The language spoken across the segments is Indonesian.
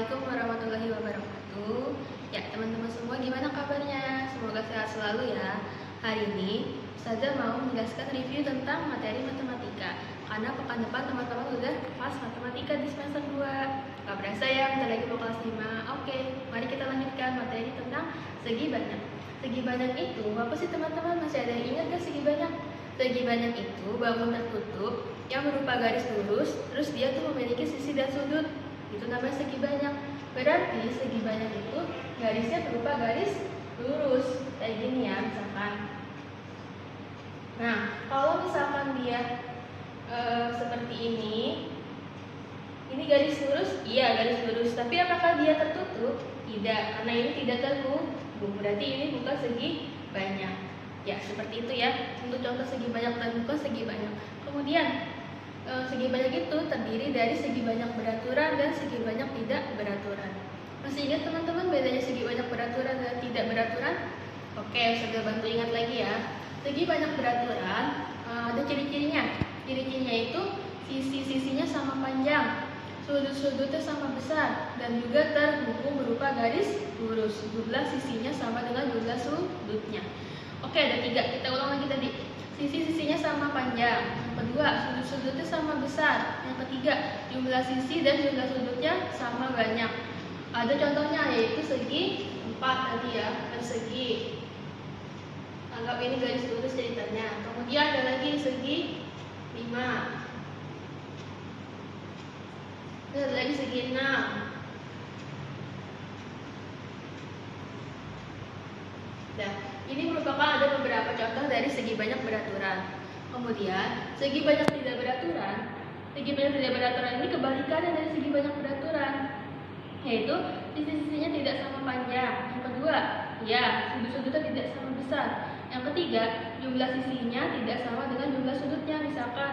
Assalamualaikum warahmatullahi wabarakatuh. Ya, teman-teman semua gimana kabarnya? Semoga sehat selalu ya. Hari ini Ustazah mau menjelaskan review tentang materi matematika. Karena pekan depan teman-teman udah kelas matematika di semester 2. Gak berasa ya, bentar lagi mau kelas 5. Oke, mari kita lanjutkan materi tentang segi banyak. Segi banyak itu apa sih teman-teman? Masih ada yang ingat gak segi banyak? Segi banyak itu bangun tertutup yang berupa garis lurus, terus dia tuh memiliki sisi dan sudut. Itu namanya segi banyak. Berarti segi banyak itu garisnya berupa garis lurus kayak gini ya, misalkan. Nah, kalau misalkan dia seperti ini garis lurus, iya garis lurus. Tapi apakah dia tertutup? Tidak, karena ini tidak terhubung. Berarti ini bukan segi banyak. Ya, seperti itu ya. Untuk contoh segi banyak dan bukan segi banyak. Kemudian segi banyak itu terdiri dari segi banyak beraturan dan segi banyak tidak beraturan. Masih ingat teman-teman bedanya segi banyak beraturan dan tidak beraturan? Oke, saya bantu ingat lagi ya. Segi banyak beraturan ada ciri-cirinya. Ciri-cirinya itu sisi-sisinya sama panjang, sudut-sudutnya sama besar, dan juga terhubung berupa garis lurus. Jumlah sisinya sama dengan jumlah sudutnya. Oke, ada 3. Kita ulang lagi tadi. Sisi-sisinya sama panjang. Yang kedua, sudut-sudutnya sama besar. Yang ketiga, jumlah sisi dan jumlah sudutnya sama banyak. Ada contohnya yaitu segi 4 tadi ya, persegi. Anggap ini garis lurus ceritanya. Kemudian ada lagi segi 5. Ada lagi segi 6. Nah, ini merupakan ada beberapa contoh dari segi banyak beraturan. Kemudian, segi banyak tidak beraturan. Segi banyak tidak beraturan ini kebalikannya dari segi banyak beraturan, yaitu sisi-sisinya tidak sama panjang. Yang kedua, ya, sudut-sudutnya tidak sama besar. Yang ketiga, jumlah sisinya tidak sama dengan jumlah sudutnya. Misalkan,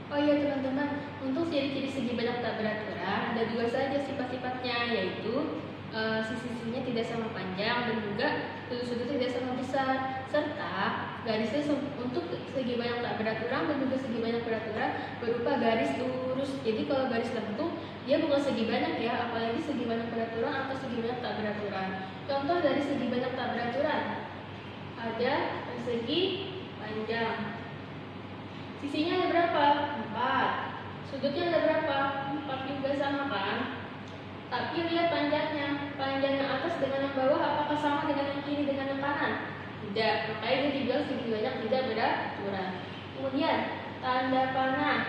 Oh iya teman-teman, untuk ciri-ciri segi banyak tak beraturan ada 2 saja sifat-sifatnya, yaitu sisi-sisinya tidak sama panjang dan juga sudut-sudut tidak sama besar, serta garisnya untuk segi banyak tak beraturan dan juga segi banyak beraturan berupa garis lurus. Jadi kalau garis lengkung dia bukan segi banyak ya, apalagi segi banyak beraturan atau segi banyak tak beraturan. Contoh dari segi banyak tak beraturan ada persegi panjang. Sisinya ada berapa? 4. Sudutnya ada berapa? 4 juga sama kan? Tapi lihat panjangnya. Panjang yang atas dengan yang bawah apakah sama dengan yang kiri dengan yang kanan? Tidak. Makanya dia dibilang segi banyak tidak beraturan. Kemudian tanda panah.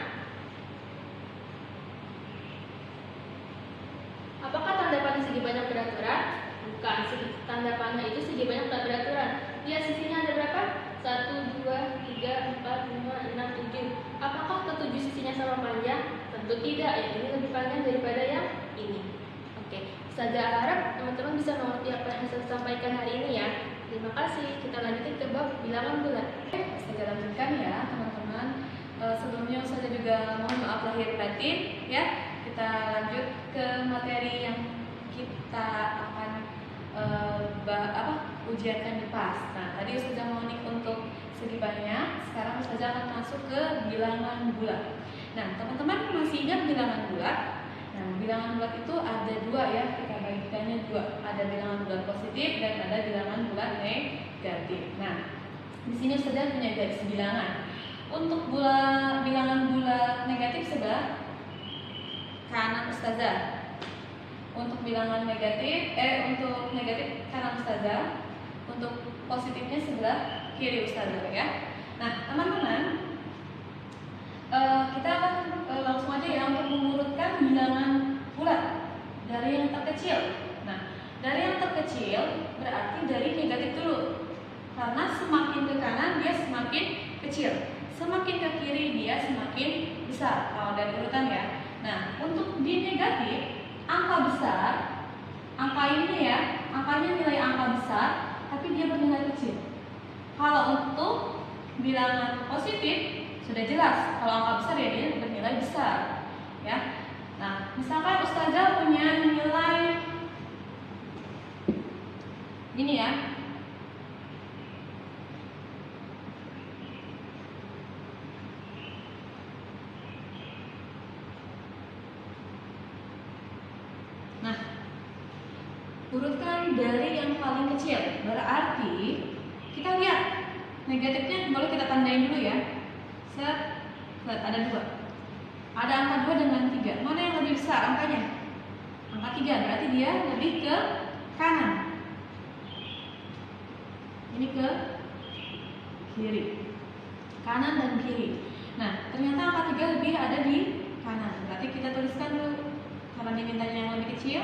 Apakah tanda panah segi banyak beraturan? Bukan. Tanda panah itu segi banyak tak beraturan. Lihat sisinya ada berapa? 1, 2, 3, 4, 5, 6, 7. Apakah ke-7 sisinya sama panjang? Tentu tidak. Yang ini lebih panjang daripada yang ini. Oke, Ustazah harap teman-teman bisa mengerti apa yang saya sampaikan hari ini ya. Terima kasih. Kita lanjutin ke bab bilangan bulat. Ustazah lanjutkan ya teman-teman. Sebelumnya Ustazah juga mohon maaf lahir batin ya. Kita lanjut ke materi yang kita akan ujiankan di PAS. Nah, tadi Ustazah mau nih untuk segi banyak. Sekarang Ustazah akan masuk ke bilangan bulat. Nah, teman-teman masih ingat bilangan bulat? Nah, bilangan bulat itu ada 2 ya, kita bagikannya 2. Ada bilangan bulat positif dan ada bilangan bulat negatif. Nah, di sini Ustazah punya garis bilangan. Untuk bilangan bulat negatif sebelah kanan Ustazah. Untuk bilangan negatif, untuk negatif kanan Ustazah. Untuk positifnya sebelah kiri Ustazah ya. Nah, teman-teman, kita akan langsung aja ya untuk mengurutkan bilangan bulat dari yang terkecil. Nah, dari yang terkecil berarti dari negatif dulu, karena semakin ke kanan dia semakin kecil, semakin ke kiri dia semakin besar kalau dari urutan ya. Nah, untuk di negatif angka besar, angka ini ya, angkanya nilai angka besar tapi dia bernilai kecil. Kalau untuk bilangan positif sudah jelas, kalau angka besar ya dia bernilai besar ya. Nah, misalkan Ustazah punya nilai gini ya, Nah, urutkan dari yang paling kecil. Berarti kita lihat negatifnya, boleh kita tandain dulu ya. Set, ada 2. Ada angka 2 dengan 3. Mana yang lebih besar angkanya? Angka 3, berarti dia lebih ke kanan. Ini ke kiri. Kanan dan kiri. Nah, ternyata angka 3 lebih ada di kanan. Berarti kita tuliskan dulu. Karena dimintanya yang lebih kecil,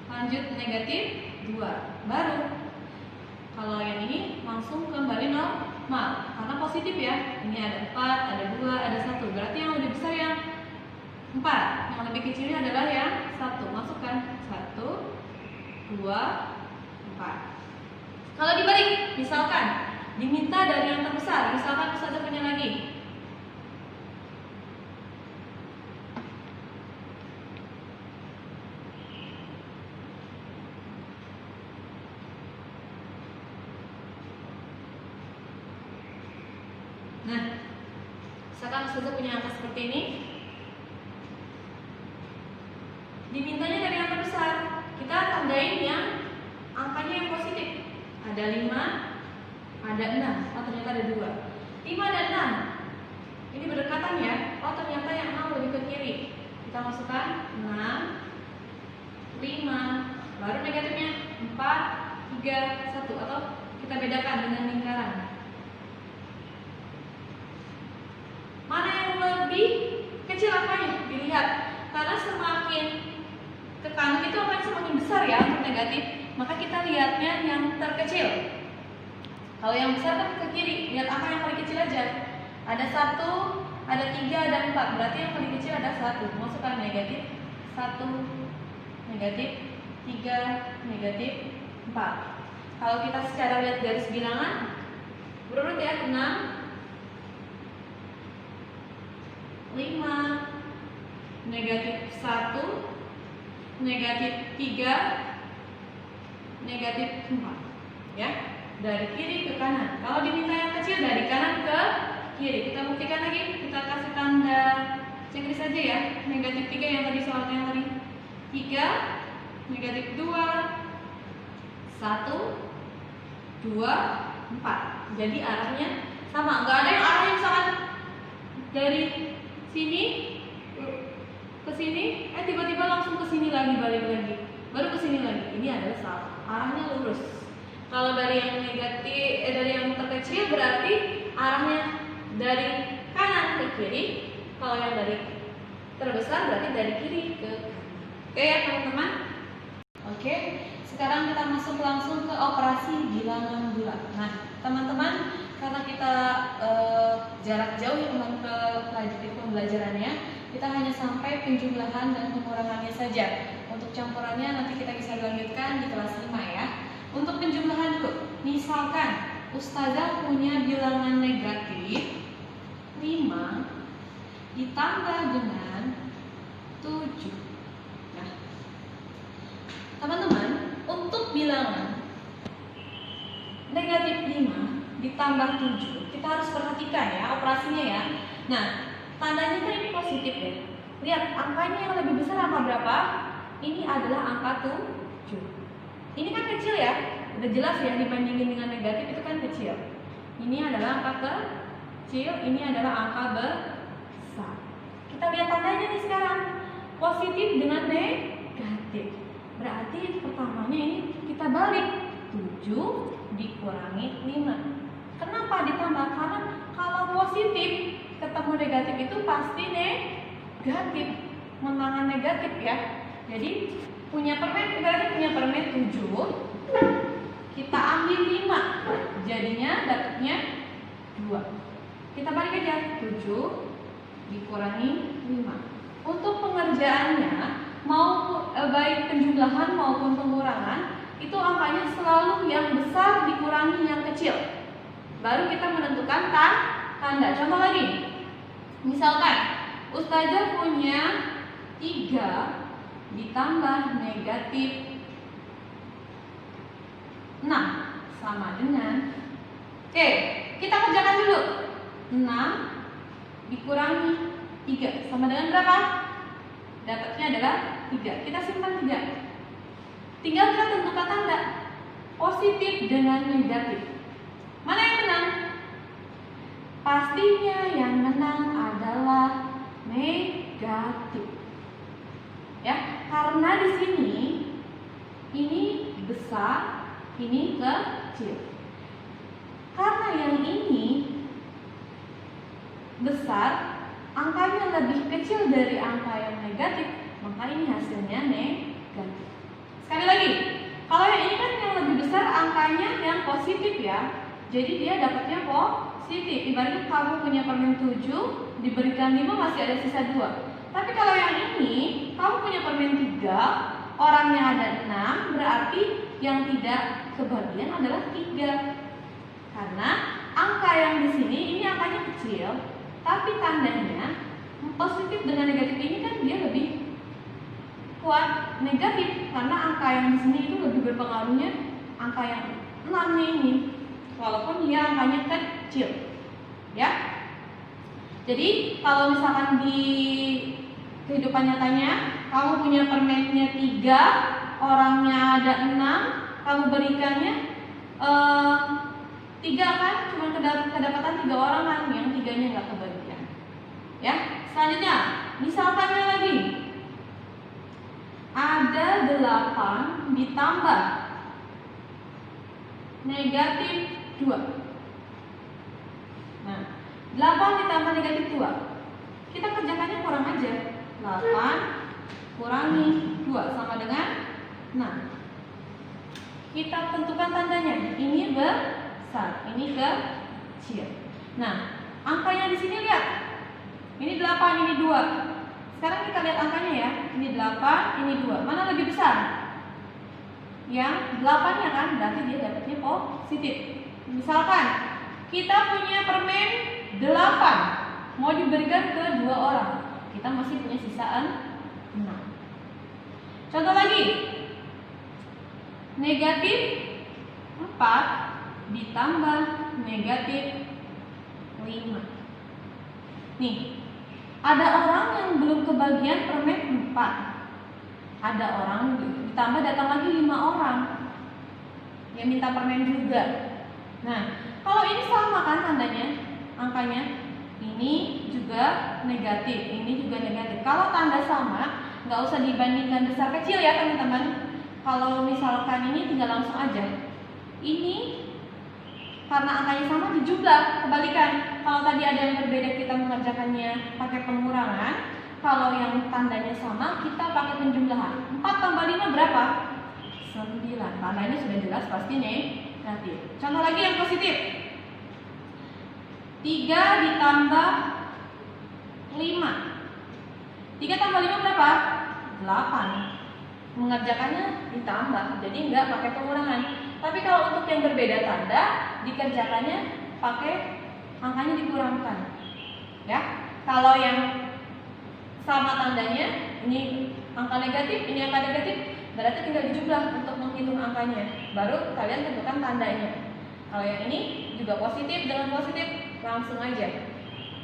lanjut negatif 2. Baru kalau yang ini langsung kembali normal. Karena positif ya. Ini ada 4, ada 2, ada 1. Berarti yang lebih besar yang 4. Yang lebih kecilnya adalah yang 1. Masukkan 1, 2, 4. Kalau dibalik, misalkan diminta dari yang terbesar, misalkan Ustazah punya lagi. Nah, misalkan Ustazah punya angka seperti ini. Dimintanya dari yang terbesar, kita tandain yang angkanya yang positif. Ada 5, ada 6. Oh, ternyata ada 2. 5 dan 6. Ini berdekatan ya. Oh, ternyata yang 6 lebih ke kiri. Kita masukkan 6, 5. Baru negatifnya 4, 3, 1. Atau kita bedakan dengan lingkaran. Mana yang lebih kecil angkanya? Dilihat. Karena semakin ke kanan itu akan semakin besar ya untuk negatif. Maka kita lihatnya yang terkecil. Kalau yang besar kan ke kiri. Lihat angka yang paling kecil aja. Ada 1, ada 3, ada 4. Berarti yang paling kecil ada 1. Masukkan negatif 1, negatif 3, negatif 4. Kalau kita secara lihat garis bilangan, berurut ya. 6, 5, negatif 1, negatif 3, negatif 4 ya, dari kiri ke kanan. Kalau diminta yang kecil dari kanan ke kiri. Kita buktikan lagi, kita kasih tanda checklist saja ya. Negatif 3 yang tadi, soalnya yang tadi 3, negatif 2, 1, 2, 4. Jadi arahnya sama, nggak ada yang arahnya misalkan dari sini ke sini, tiba-tiba langsung ke sini lagi, balik lagi, baru ke sini lagi. Ini adalah salah, arahnya lurus. Kalau dari yang negatif, dari yang terkecil berarti arahnya dari kanan ke kiri. Kalau yang dari terbesar berarti dari kiri ke kanan. Oke ya teman-teman. Oke, sekarang kita masuk langsung ke operasi bilangan bulat. Nah teman-teman, karena kita jarak jauh ya teman ke pembelajarannya, kita hanya sampai penjumlahan dan pengurangannya saja. Untuk campurannya nanti kita bisa lanjutkan di kelas 5 ya. Untuk penjumlahan dulu, misalkan Ustazah punya bilangan negatif 5 ditambah dengan 7. Nah, teman-teman, untuk bilangan negatif 5 ditambah 7, kita harus perhatikan ya operasinya ya. Nah, tandanya kan ini positif ya. Lihat, angkanya yang lebih besar angka berapa? Ini adalah angka 7. Ini kan kecil ya, udah jelas ya, dibandingin dengan negatif itu kan kecil. Ini adalah angka kecil, ini adalah angka besar. Kita lihat tandanya nih sekarang, positif dengan negatif. Berarti pertamanya ini kita balik, 7 dikurangi 5. Kenapa ditambah? Karena kalau positif ketemu negatif itu pasti negatif, menangan negatif ya. Jadi punya permen, berarti punya permen 7, kita ambil 5, jadinya dapatnya 2. Kita balik aja, 7 dikurangi 5. Untuk pengerjaannya, mau baik penjumlahan maupun pengurangan, itu angkanya selalu yang besar dikurangi yang kecil. Baru kita menentukan tanda. Contoh lagi, misalkan Ustazah punya 3 ditambah negatif 6 sama dengan, oke, kita kerjakan dulu. 6 dikurangi 3 sama dengan berapa? dapatnya adalah 3. Kita simpan 3. Tinggal kita tentukan tanda positif dengan negatif. Mana yang menang? Pastinya yang menang adalah negatif. Ya, karena di sini ini besar, ini kecil. Karena yang ini besar, angkanya lebih kecil dari angka yang negatif, maka ini hasilnya negatif. Sekali lagi, kalau yang ini kan yang lebih besar angkanya yang positif ya. Jadi dia dapatnya positif. Ibaratnya kamu punya permen 7, diberikan 5 masih ada sisa 2. Tapi kalau yang ini, kamu punya permen 3, orangnya ada 6, berarti yang tidak kebagian adalah 3. Karena angka yang di sini ini angkanya kecil, tapi tandanya positif dengan negatif ini kan dia lebih kuat negatif, karena angka yang di sini itu lebih berpengaruhnya angka yang 6 ini, walaupun dia angkanya kecil, ya. Jadi kalau misalkan di kehidupan nyatanya kamu punya permennya 3, orangnya ada 6, kamu berikannya 3 kan, cuma kedapatan 3 orang kan, yang 3-nya nggak kebagian. Ya, selanjutnya misalkannya lagi ada 8 ditambah negatif 2. Nah, 8 ditambah negatif 2, kita kerjakannya kurang aja. 8 kurangi 2 sama dengan 6. Kita tentukan tandanya, ini besar, ini kecil. Nah, angkanya di sini lihat. Ini 8, ini 2. Sekarang kita lihat angkanya ya. Ini 8, ini 2. Mana lebih besar? Yang 8-nya kan, berarti dia dapatnya positif. Misalkan kita punya permen 8, mau diberikan ke 2 orang. Kita masih punya sisaan 6. Contoh lagi. Negatif 4 ditambah negatif 5. Nih, ada orang yang belum kebagian permen 4. Ada orang ditambah datang lagi 5 orang yang minta permen juga. Nah, kalau ini sama kan tandanya, angkanya ini juga negatif, ini juga negatif. Kalau tanda sama, nggak usah dibandingkan besar kecil ya teman-teman. Kalau misalkan ini tinggal langsung aja. Ini karena angkanya sama dijumlah, kebalikan. Kalau tadi ada yang berbeda kita mengerjakannya pakai pengurangan. Kalau yang tandanya sama kita pakai penjumlahan. 4 tambah 5 berapa? 9. Tandanya sudah jelas pasti negatif. Contoh lagi yang positif. 3 ditambah 5. 3 tambah 5 berapa? 8. Mengerjakannya ditambah, jadi nggak pakai pengurangan. Tapi kalau untuk yang berbeda tanda, dikerjakannya pakai angkanya dikurangkan. Ya, kalau yang sama tandanya, ini angka negatif, ini angka negatif, berarti tinggal dijumlah untuk menghitung angkanya. Baru kalian tentukan tandanya. Kalau yang ini juga positif dengan positif, langsung aja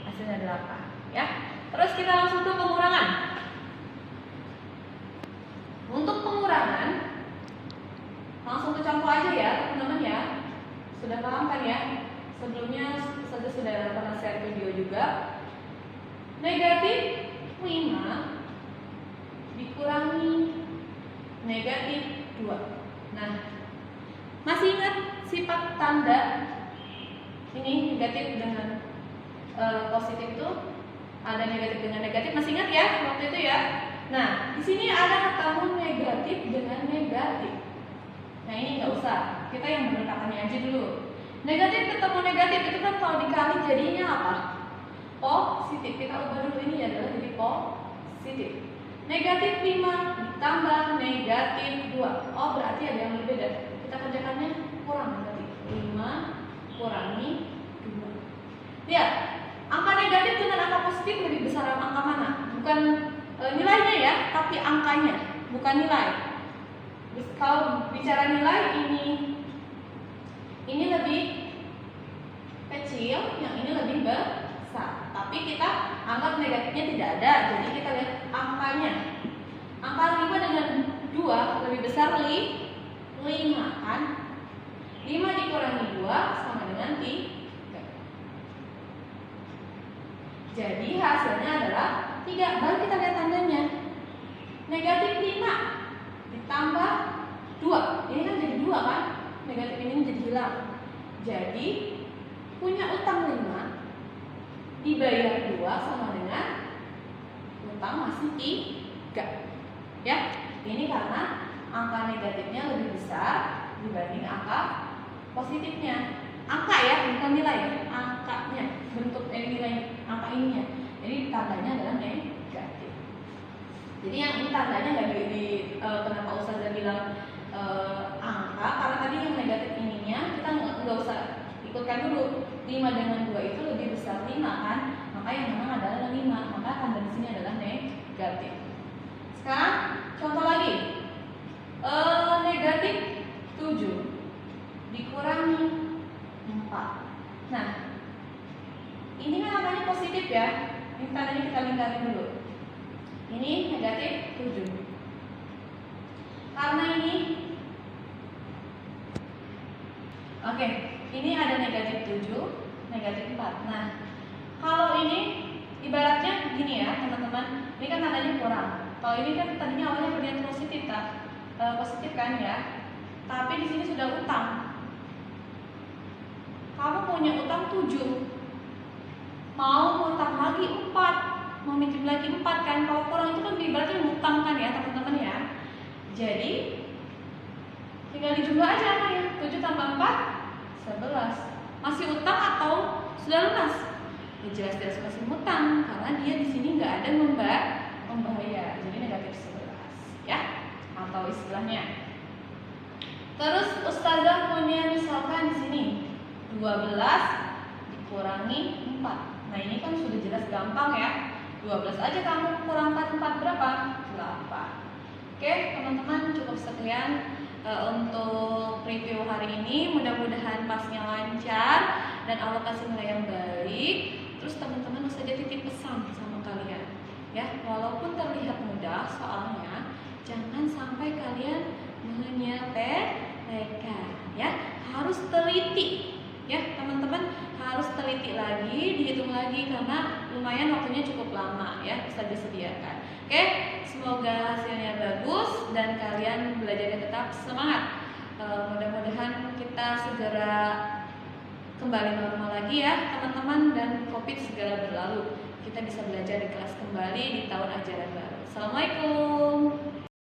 hasilnya 8. Ya, terus kita langsung ke pengurangan. Untuk pengurangan, langsung ke contoh aja ya teman-teman ya. Sudah paham kan ya? Sebelumnya saya sudah pernah share video juga. Negatif 5 dikurangi negatif 2. Nah, masih ingat sifat tanda ini negatif dengan positif itu ada negatif dengan negatif, masih ingat ya waktu itu ya? Nah, di sini ada ketemu negatif dengan negatif. Nah, ini nggak usah, kita yang berdekatannya aja dulu. Negatif ketemu negatif itu kan kalau dikali jadinya apa? Positif. Kita ubah dulu ini adalah jadi positif. Negatif 5 ditambah negatif 2. Oh, berarti ada yang berbeda. Kita kerjakannya kurang berarti 5 kurangi 2. Lihat, angka negatif dengan angka positif lebih besar angka mana? Bukan nilainya ya, tapi angkanya, bukan nilai. Kalau bicara nilai, ini lebih kecil, yang ini lebih besar. Tapi kita anggap negatifnya tidak ada, jadi kita lihat angkanya. lebih besar 5 kan? 5 dikurangi 2 sama dengan 3. Jadi hasilnya adalah 3. Baru kita lihat tandanya. Negatif 5 ditambah 2. Ini kan jadi 2 kan? Negatif ini jadi hilang. Jadi punya utang 5 dibayar 2 sama dengan utang masih 3. Ya, ini karena angka negatifnya lebih besar dibanding angka positifnya. Angka ya, bukan nilai, angkanya, bentuk nilai angka ininya. Jadi tandanya adalah negatif. Jadi yang ini tandanya nggak kenapa Ustazah bilang angka, karena tadi yang negatif ininya kita nggak usah ikutkan dulu. 5 dengan 2 itu lebih besar 5 kan, maka yang menang adalah 5, maka tanda di sini adalah negatif. Sekarang contoh lagi, negatif 7 dikurangi 4. Nah, ini kan angkanya positif ya. Ini tandanya kita lingkarin dulu. Ini negatif 7. Karena ini oke, ini ada negatif 7, negatif 4. Nah, kalau ini ibaratnya gini ya teman-teman, ini kan tandanya kurang. Kalau ini kan tadinya awalnya berniat positif kan ya. Tapi di sini sudah utang. Kamu punya utang 7, mau utang lagi 4, mau minjem lagi 4 kan. Kalau kurang itu kan ibaratnya ngutang kan ya teman-teman ya. Jadi tinggal dijumlah aja angkanya. 7 tambah 4 11. Masih utang atau sudah lunas? Ya jelas-jelas masih utang karena dia di sini nggak ada membayar. Jadi negatif 11 ya. Atau istilahnya. Terus Ustazah punya misalkan di sini 12 dikurangi 4. Nah, ini kan sudah jelas gampang ya. 12 aja kamu kurangkan 4 berapa? 8. Oke, teman-teman, cukup sekian untuk review hari ini. Mudah-mudahan pasnya lancar dan alokasi nilai yang baik. Terus teman-teman saja titip pesan sama kalian ya, walaupun terlihat mudah soalnya, jangan sampai kalian menyepelekan ya, harus teliti ya teman-teman, harus teliti lagi, dihitung lagi karena lumayan waktunya cukup lama ya, bisa disediakan. Oke, semoga hasilnya bagus dan kalian belajarnya tetap semangat. Mudah-mudahan kita segera kembali normal lagi ya teman-teman, dan COVID segera berlalu. Kita bisa belajar di kelas kembali di tahun ajaran baru. Assalamualaikum.